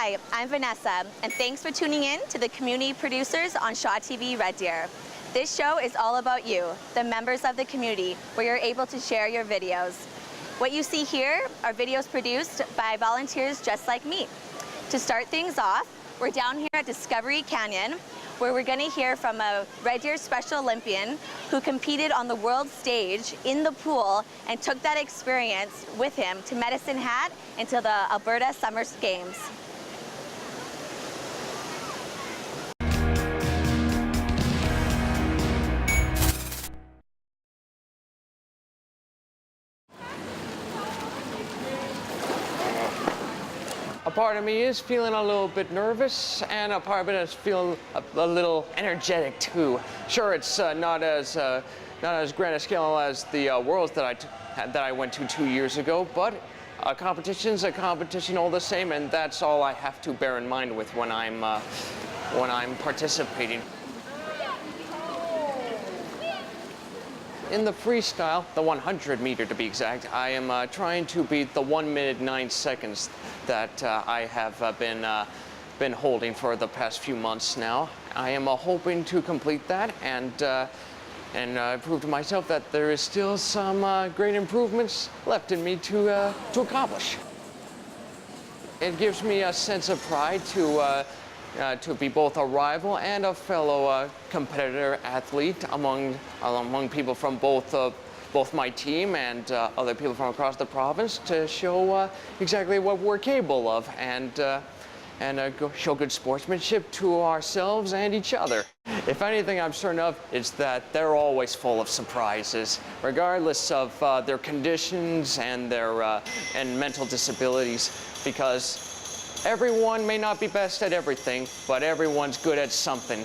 Hi, I'm Vanessa, and thanks for tuning in to the Community Producers on Shaw TV Red Deer. This show is all about you, the members of the community, where you're able to share your videos. What you see here are videos produced by volunteers just like me. To start things off, we're down here at Discovery Canyon, where we're going to hear from a Red Deer Special Olympian who competed on the world stage in the pool and took that experience with him to Medicine Hat and to the Alberta Summer Games. A part of me is feeling a little bit nervous, and a part of it is feeling a little energetic too. Sure, it's not as grand a scale as the Worlds that I went to 2 years ago, but a competition's a competition all the same, and that's all I have to bear in mind with when I'm participating. In the freestyle, the 100 meter to be exact, I am trying to beat the 1 minute 9 seconds that I have been holding for the past few months now. I am hoping to complete that and prove to myself that there is still some great improvements left in me to accomplish. It gives me a sense of pride to be both a rival and a fellow competitor athlete among people from both my team and other people from across the province, to show exactly what we're capable of and show good sportsmanship to ourselves and each other. If anything I'm certain of, it's that they're always full of surprises, regardless of their conditions and their and mental disabilities, because everyone may not be best at everything, but everyone's good at something.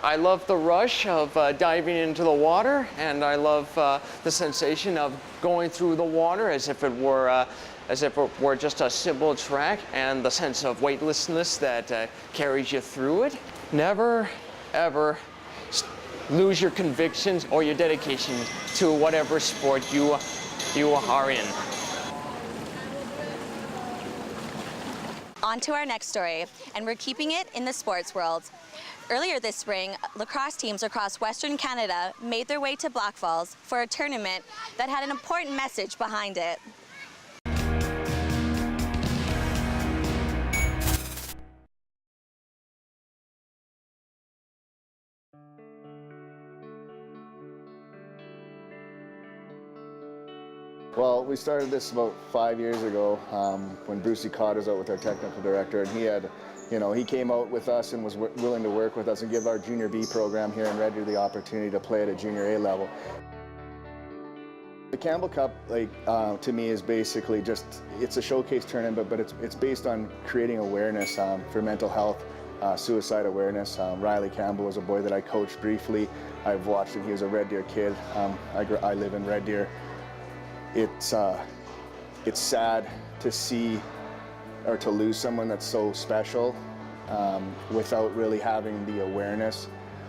I love the rush of diving into the water, and I love the sensation of going through the water as if it were just a simple track, and the sense of weightlessness that carries you through it. Never, ever lose your convictions or your dedication to whatever sport you are in. On to our next story, and we're keeping it in the sports world. Earlier this spring, lacrosse teams across Western Canada made their way to Blackfalls for a tournament that had an important message behind it. Well, we started this about 5 years ago when Brucey Cott was out with our technical director, and he came out with us and was willing to work with us and give our Junior B program here in Red Deer the opportunity to play at a Junior A level. The Campbell Cup, to me, is basically it's a showcase tournament, but it's based on creating awareness for mental health, suicide awareness. Riley Campbell was a boy that I coached briefly. I've watched him. He was a Red Deer kid. I live in Red Deer. It's sad to see or to lose someone that's so special without really having the awareness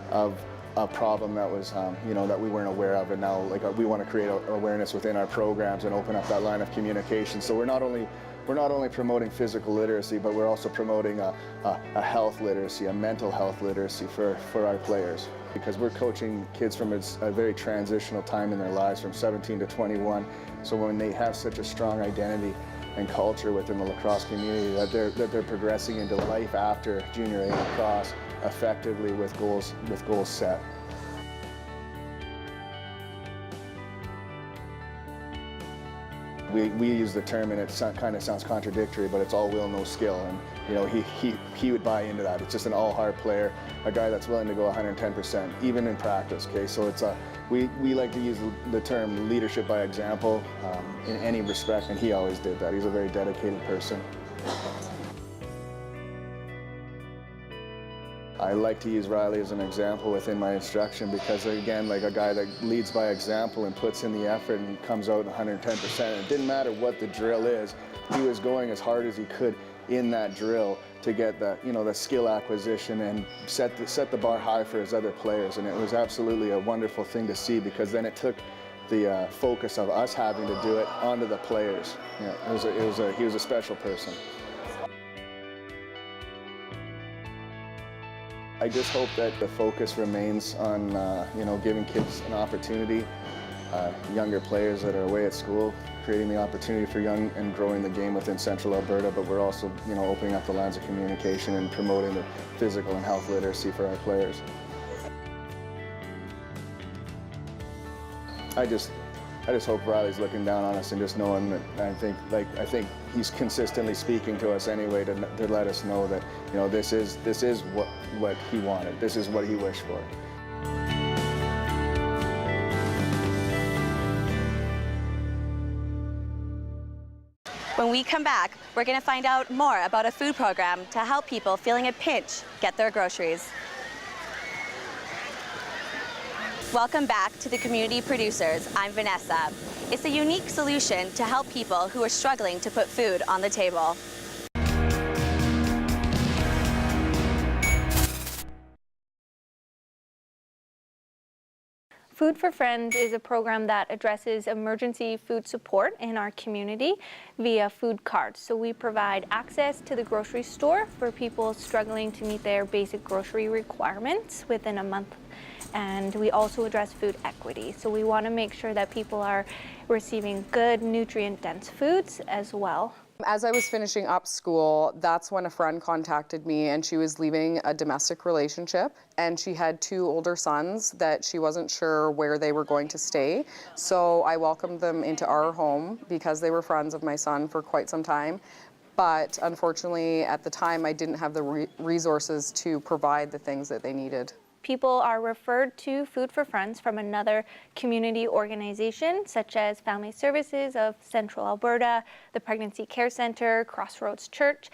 of a problem that was, that we weren't aware of, and now we want to create awareness within our programs and open up that line of communication. So we're not only promoting physical literacy, but we're also promoting a health literacy, a mental health literacy for our players. Because we're coaching kids from a very transitional time in their lives, from 17 to 21. So when they have such a strong identity and culture within the lacrosse community, that they're progressing into life after Junior A lacrosse effectively with goals set. We use the term, and it kind of sounds contradictory, but it's all will, no skill. And he would buy into that. It's just an all-heart player, a guy that's willing to go 110%, even in practice. Okay, so it's we like to use the term leadership by example in any respect, and he always did that. He's a very dedicated person. I like to use Riley as an example within my instruction because, again, like a guy that leads by example and puts in the effort and comes out 110%. It didn't matter what the drill is. He was going as hard as he could in that drill to get the skill acquisition and set the bar high for his other players. And it was absolutely a wonderful thing to see, because then it took the focus of us having to do it onto the players. Yeah, he was a special person. I just hope that the focus remains on giving kids an opportunity, younger players that are away at school, creating the opportunity for young and growing the game within Central Alberta, but we're also opening up the lines of communication and promoting the physical and health literacy for our players. I just hope Riley's looking down on us and just knowing that I think he's consistently speaking to us anyway to let us know that this is what he wanted. This is what he wished for. When we come back, we're going to find out more about a food program to help people feeling a pinch get their groceries. Welcome back to the Community Producers. I'm Vanessa. It's a unique solution to help people who are struggling to put food on the table. Food for Friends is a program that addresses emergency food support in our community via food cards. So we provide access to the grocery store for people struggling to meet their basic grocery requirements within a month. And we also address food equity. So we want to make sure that people are receiving good, nutrient-dense foods as well. As I was finishing up school, that's when a friend contacted me, and she was leaving a domestic relationship, and she had 2 older sons that she wasn't sure where they were going to stay. So I welcomed them into our home because they were friends of my son for quite some time. But unfortunately, at the time, I didn't have the resources to provide the things that they needed. People are referred to Food for Friends from another community organization, such as Family Services of Central Alberta, the Pregnancy Care Centre, Crossroads Church.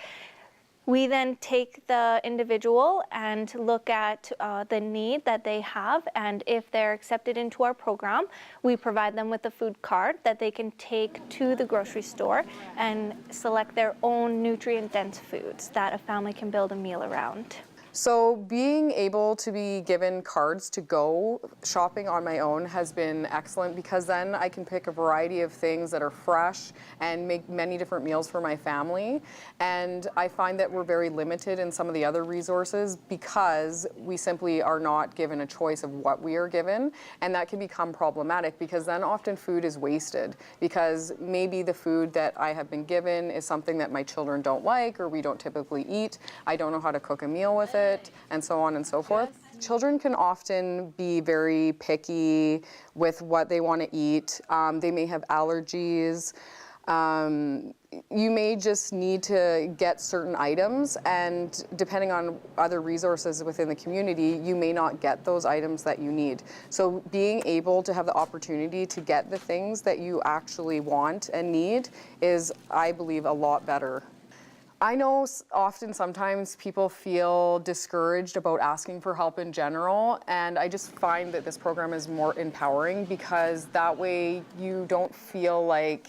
We then take the individual and look at the need that they have, and if they're accepted into our program, we provide them with a food card that they can take to the grocery store and select their own nutrient-dense foods that a family can build a meal around. So being able to be given cards to go shopping on my own has been excellent, because then I can pick a variety of things that are fresh and make many different meals for my family. And I find that we're very limited in some of the other resources because we simply are not given a choice of what we are given. And that can become problematic because then often food is wasted because maybe the food that I have been given is something that my children don't like or we don't typically eat. I don't know how to cook a meal with it, and so on and so forth. Children can often be very picky with what they want to eat. They may have allergies. You may just need to get certain items, and depending on other resources within the community, you may not get those items that you need. So being able to have the opportunity to get the things that you actually want and need is, I believe, a lot better. I know sometimes people feel discouraged about asking for help in general, and I just find that this program is more empowering because that way you don't feel like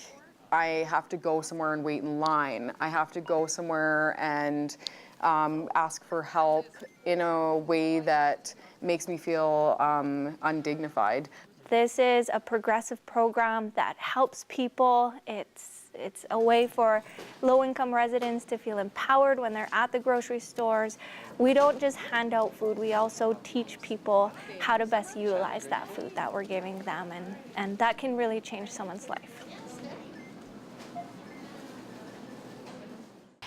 I have to go somewhere and wait in line. I have to go somewhere and ask for help in a way that makes me feel undignified. This is a progressive program that helps people. It's a way for low-income residents to feel empowered when they're at the grocery stores. We don't just hand out food, we also teach people how to best utilize that food that we're giving them, and that can really change someone's life.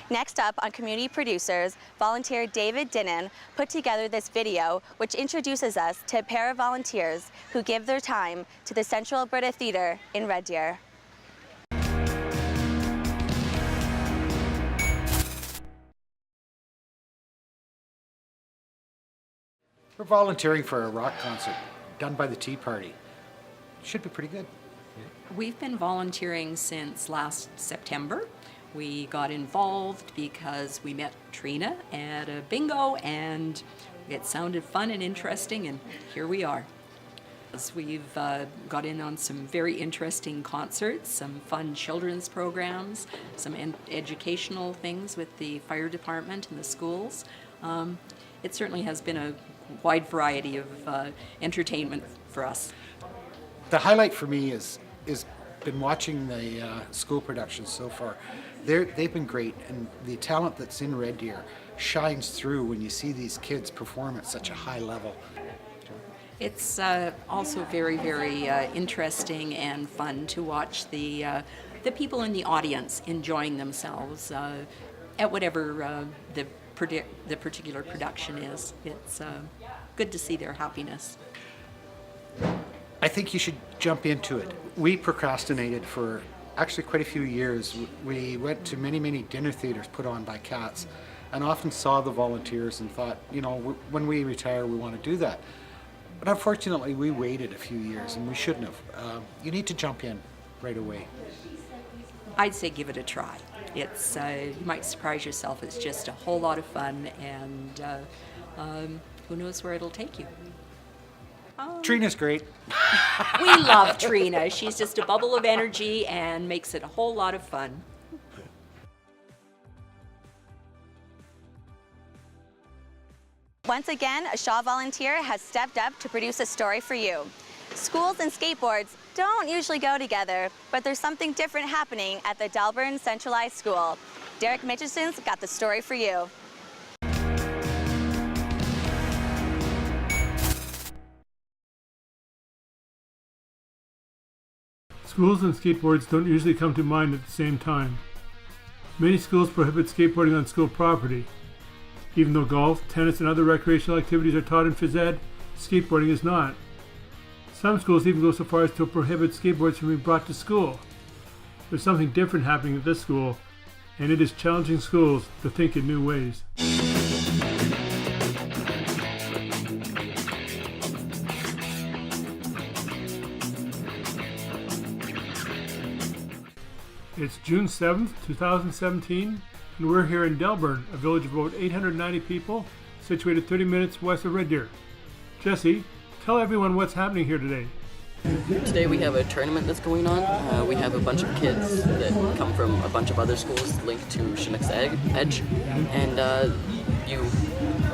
Next up on Community Producers, volunteer David Dinnan put together this video which introduces us to a pair of volunteers who give their time to the Central Alberta Theatre in Red Deer. We're volunteering for a rock concert done by the Tea Party. Should be pretty good. We've been volunteering since last September. We got involved because we met Trina at a bingo and it sounded fun and interesting, and here we are. We've got in on some very interesting concerts, some fun children's programs, some educational things with the fire department and the schools. It certainly has been a wide variety of entertainment for us. The highlight for me is been watching the school productions so far. They've been great, and the talent that's in Red Deer shines through when you see these kids perform at such a high level. It's also very, very interesting and fun to watch the people in the audience enjoying themselves at whatever the particular production is. It's good to see their happiness. I think you should jump into it. We procrastinated for actually quite a few years. We went to many, many dinner theaters put on by cats and often saw the volunteers and thought, you know, when we retire, we want to do that. But unfortunately, we waited a few years and we shouldn't have. You need to jump in right away. I'd say give it a try. It's you might surprise yourself. It's just a whole lot of fun, and who knows where it'll take you. Trina's great. We love Trina. She's just a bubble of energy and makes it a whole lot of fun. Once again, a Shaw volunteer has stepped up to produce a story for you. Schools and skateboards don't usually go together, but there's something different happening at the Delburn Centralized School. Derek Mitchison's got the story for you. Schools and skateboards don't usually come to mind at the same time. Many schools prohibit skateboarding on school property. Even though golf, tennis, and other recreational activities are taught in phys ed, skateboarding is not. Some schools even go so far as to prohibit skateboards from being brought to school. There's something different happening at this school, and it is challenging schools to think in new ways. It's June 7th, 2017, and we're here in Delburn, a village of about 890 people, situated 30 minutes west of Red Deer. Jesse, tell everyone what's happening here today. Today we have a tournament that's going on. We have a bunch of kids that come from a bunch of other schools linked to Chinook's Edge, and you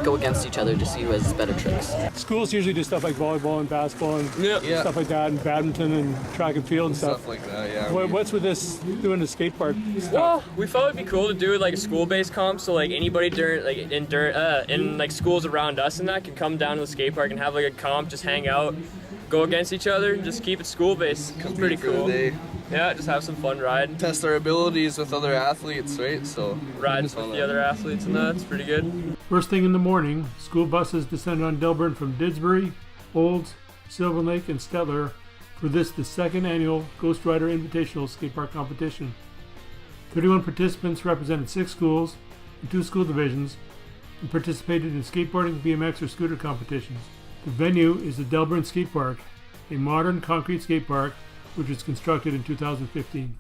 go against each other to see who has better tricks. Schools usually do stuff like volleyball and basketball and stuff like that, and badminton and track and field and stuff. Like that, yeah. What's with this doing the skate park stuff? Well, we thought it'd be cool to do like a school-based comp, so like anybody in like schools around us and that can come down to the skate park and have like a comp, just hang out, go against each other, and just keep it school-based. It's pretty cool. Yeah, just have some fun riding. Test our abilities with other athletes, right? So riding with the other athletes and that's pretty good. First thing in the morning, school buses descended on Delburn from Didsbury, Olds, Sylvan Lake, and Stettler for the second annual Ghost Rider Invitational Skate Park Competition. 31 participants represented 6 schools and 2 school divisions and participated in skateboarding, BMX, or scooter competitions. The venue is the Delburn Skate Park, a modern concrete skate park which was constructed in 2015.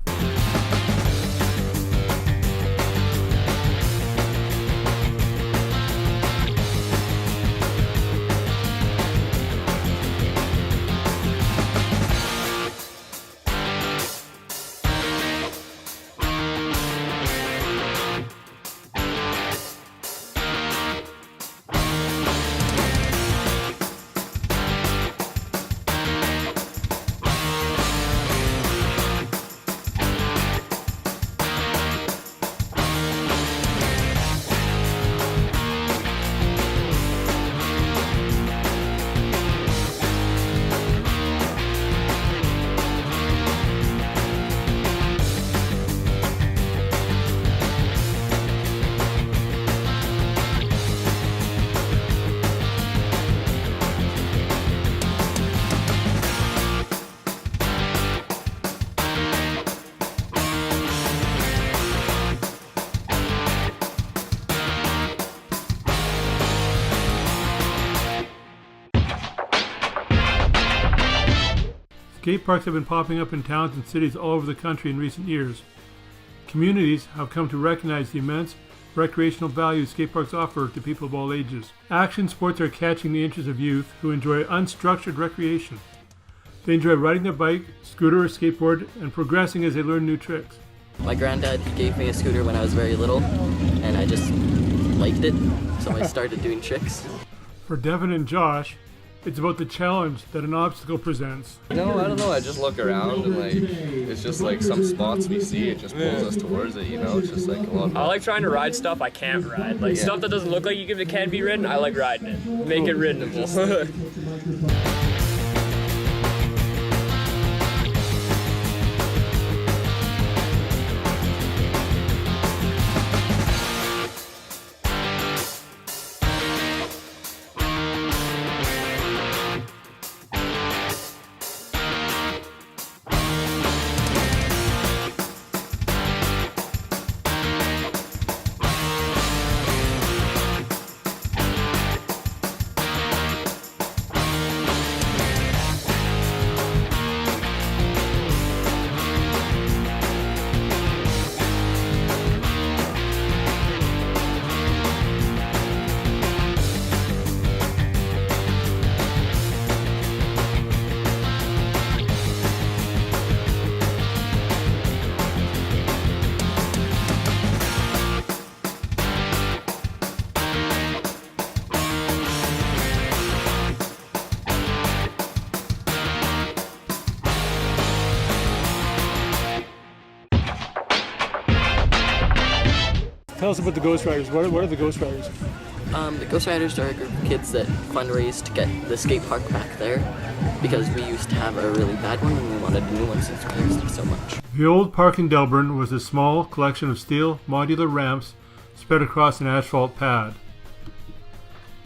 Skate parks have been popping up in towns and cities all over the country in recent years. Communities have come to recognize the immense recreational value skate parks offer to people of all ages. Action sports are catching the interest of youth who enjoy unstructured recreation. They enjoy riding their bike, scooter, or skateboard, and progressing as they learn new tricks. My granddad, he gave me a scooter when I was very little, and I just liked it, so I started doing tricks. For Devin and Josh, It's about the challenge that an obstacle presents. No, I don't know. I just look around and like it's just like some spots we see, it just pulls us towards it. It's just like a lot. I like trying to ride stuff I can't ride, like stuff that doesn't look like it can be ridden. I like riding it, make it riddenable. Tell us about the Ghost Riders. What are the Ghost Riders? The Ghost Riders are a group of kids that fundraise to get the skate park back there because we used to have a really bad one and we wanted a new one since we used it so much. The old park in Delburn was a small collection of steel modular ramps spread across an asphalt pad.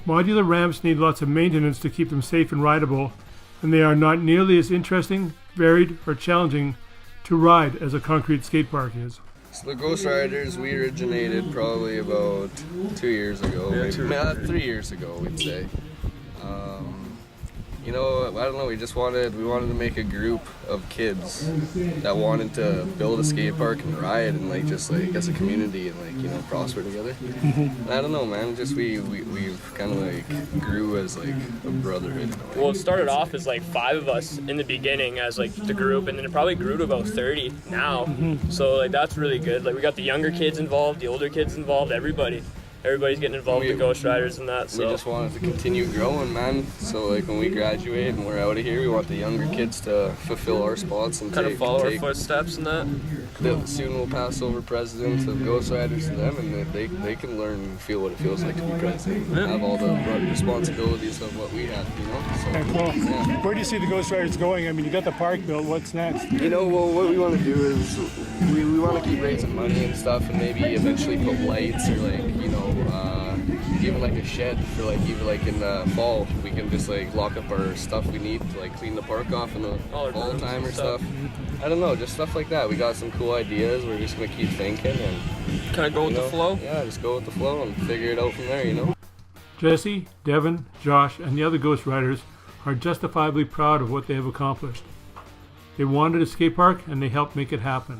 Modular ramps need lots of maintenance to keep them safe and rideable, and they are not nearly as interesting, varied, or challenging to ride as a concrete skate park is. So the Ghost Riders, we originated probably about 2 years ago, maybe 3 years ago, we'd say. I don't know. We wanted to make a group of kids that wanted to build a skate park and ride and as a community and prosper together. I don't know, man. Just we've kind of grew as a brotherhood. Well, it started off as 5 of us in the beginning as the group, and then it probably grew to about 30 now. So that's really good. We got the younger kids involved, the older kids involved, everybody's getting involved with Ghost Riders and that. So we just wanted to continue growing, man. So when we graduate and we're out of here, we want the younger kids to fulfill our spots and kind of follow our footsteps and that. Soon we'll pass over presidents of Ghost Riders to them, and they can learn and feel what it feels like to be president. And have all the responsibilities of what we have, So, cool. Yeah. Where do you see the Ghost Riders going? I mean, you got the park built. What's next? What we want to do is we want to keep raising money and stuff, and maybe eventually put lights or even a shed for even in the fall we can just lock up our stuff we need to clean the park off in the fall time or stuff. I don't know, just stuff like that. We got some cool ideas. We're just gonna keep thinking and kind of go with the flow. Yeah, just go with the flow and figure it out from there. Jesse, Devin, Josh, and the other Ghost Riders are justifiably proud of what they have accomplished. They wanted a skate park and they helped make it happen.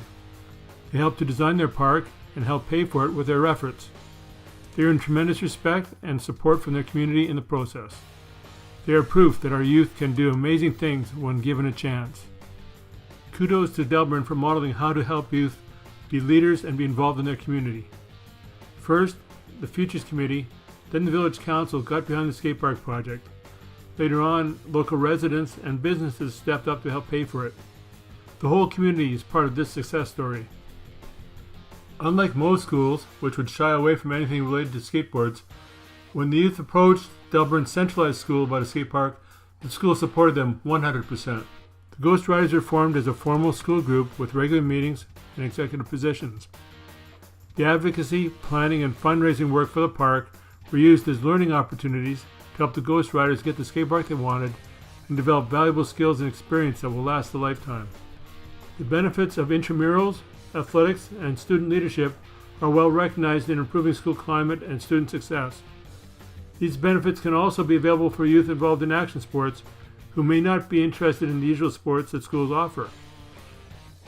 They helped to design their park and helped pay for it with their efforts. They earn tremendous respect and support from their community in the process. They are proof that our youth can do amazing things when given a chance. Kudos to Delburn for modeling how to help youth be leaders and be involved in their community. First, the Futures Committee, then the Village Council got behind the skate park project. Later on, local residents and businesses stepped up to help pay for it. The whole community is part of this success story. Unlike most schools, which would shy away from anything related to skateboards, when the youth approached Delburn's centralized school about a skate park, the school supported them 100%. The Ghost Riders are formed as a formal school group with regular meetings and executive positions. The advocacy, planning, and fundraising work for the park were used as learning opportunities to help the Ghost Riders get the skate park they wanted and develop valuable skills and experience that will last a lifetime. The benefits of intramurals, athletics, and student leadership are well recognized in improving school climate and student success. These benefits can also be available for youth involved in action sports who may not be interested in the usual sports that schools offer.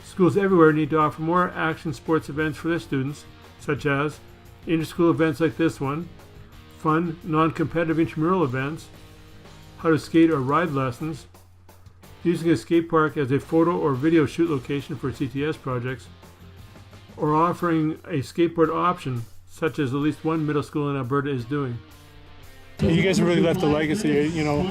Schools everywhere need to offer more action sports events for their students, such as inter-school events like this one, fun, non-competitive intramural events, how to skate or ride lessons, using a skate park as a photo or video shoot location for CTS projects, or offering a skateboard option, such as at least one middle school in Alberta is doing. You guys have really left a legacy. You know,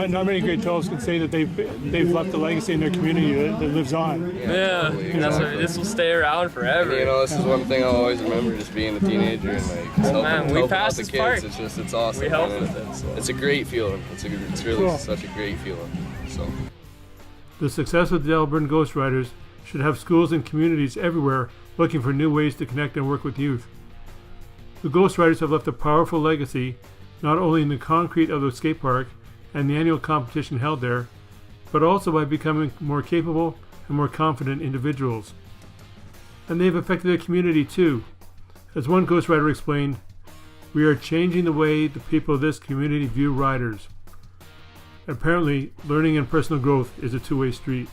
not many grade 12s can say that they've left a legacy in their community that lives on. Yeah, that's what, this will stay around forever. And, you know, this is one thing I'll always remember, just being a teenager and like just helping out the kids. It's awesome. We help with it. So. It's a great feeling. It's really cool. Such a great feeling. So. The success of the Albertan Ghost Riders should have schools and communities everywhere looking for new ways to connect and work with youth. The Ghost Riders have left a powerful legacy, not only in the concrete of the skate park and the annual competition held there, but also by becoming more capable and more confident individuals. And they've affected their community too. As one Ghost Rider explained, "We are changing the way the people of this community view riders." Apparently, learning and personal growth is a two-way street.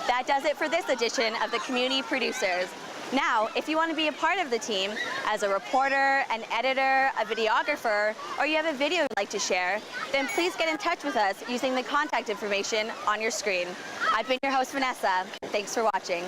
That does it for this edition of the Community Producers. Now, if you want to be a part of the team as a reporter, an editor, a videographer, or you have a video you'd like to share, then please get in touch with us using the contact information on your screen. I've been your host, Vanessa. Thanks for watching.